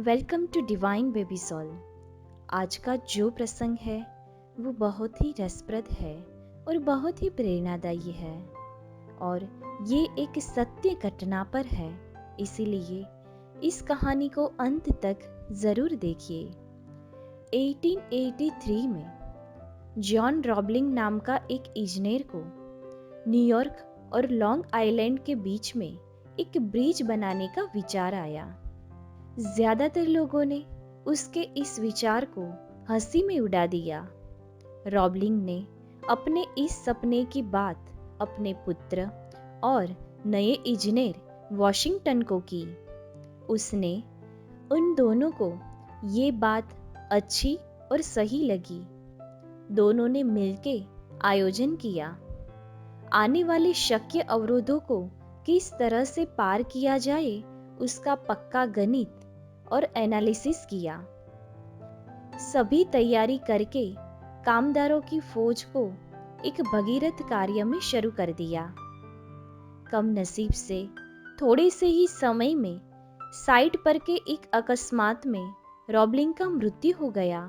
Welcome to divine baby soul. आज का जो प्रसंग है वो बहुत ही रसप्रद है और बहुत ही प्रेरणादायी है और ये एक सत्य घटना पर है, इसीलिए इस कहानी को अंत तक ज़रूर देखिए। 1883 में जॉन रॉबलिंग नाम का एक इंजीनियर को न्यूयॉर्क और लॉन्ग आइलैंड के बीच में एक ब्रिज बनाने का विचार आया। ज्यादातर लोगों ने उसके इस विचार को हंसी में उड़ा दिया। रॉबलिंग ने अपने इस सपने की बात अपने पुत्र और नए इंजीनियर वॉशिंगटन को की। उसने उन दोनों को ये बात अच्छी और सही लगी। दोनों ने मिलके आयोजन किया। आने वाले शक्य अवरोधों को किस तरह से पार किया जाए उसका पक्का गणित और एनालिसिस किया। सभी तैयारी करके कामदारों की फौज को एक भगीरथ कार्य में शुरू कर दिया। कम नसीब से थोड़े से ही समय में साइट पर के एक अकस्मात में रॉबलिंग का मृत्यु हो गया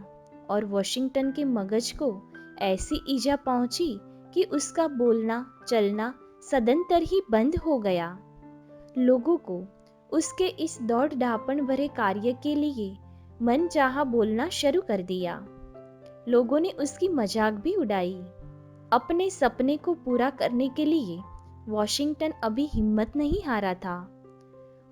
और वॉशिंगटन के मगज को ऐसी ईजा पहुंची कि उसका बोलना चलना सदंतर ही बंद हो गया। लोगों को उसके इस दौड़ ढापण भरे कार्य के लिए मन चाहा बोलना शुरू कर दिया। लोगों ने उसकी मजाक भी उड़ाई। अपने सपने को पूरा करने के लिए वॉशिंगटन अभी हिम्मत नहीं हारा था।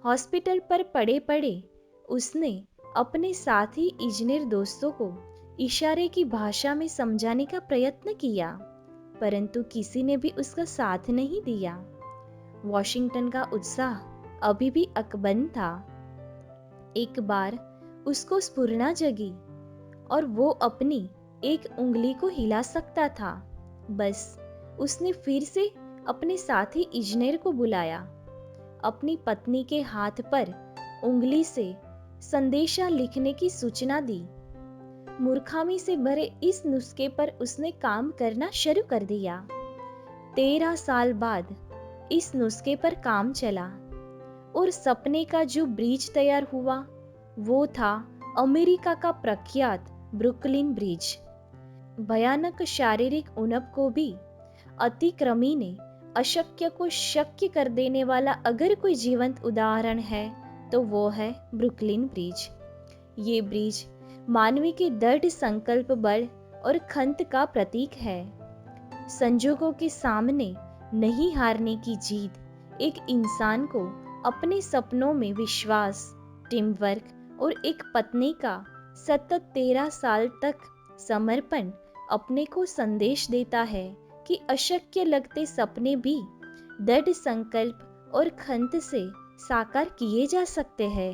हॉस्पिटल पर पड़े पड़े उसने अपने साथी इंजीनियर दोस्तों को इशारे की भाषा में समझाने का प्रयत्न किया, परंतु किसी ने भी उसका साथ नहीं दिया। वॉशिंगटन का उत्साह अभी भी अकबंद था। एक बार उसको स्फुरना जगी और वो अपनी एक उंगली को हिला सकता था। बस उसने फिर से अपने साथी इंजीनियर को बुलाया। अपनी पत्नी के हाथ पर उंगली से संदेशा लिखने की सूचना दी। मूर्खामी से भरे इस नुस्खे पर उसने काम करना शुरू कर दिया। 13 साल बाद इस नुस्खे पर काम चला और सपने का जो ब्रिज तैयार हुआ वो था अमेरिका का प्रख्यात ब्रुकलिन ब्रिज। भयानक शारीरिक उणप को भी अतिक्रमी ने अशक्य को शक्य कर देने वाला अगर कोई जीवंत उदाहरण है तो वो है ब्रुकलिन ब्रिज। ये ब्रिज मानवी के दृढ़ संकल्प बल और खंत का प्रतीक है। संजोगों के सामने नहीं हारने की जीत एक इंसान को अपने सपनों में विश्वास, टीम वर्क और एक पत्नी का सतत 13 साल तक समर्पण अपने को संदेश देता है कि अशक्य लगते सपने भी दृढ़ संकल्प और खंत से साकार किए जा सकते हैं।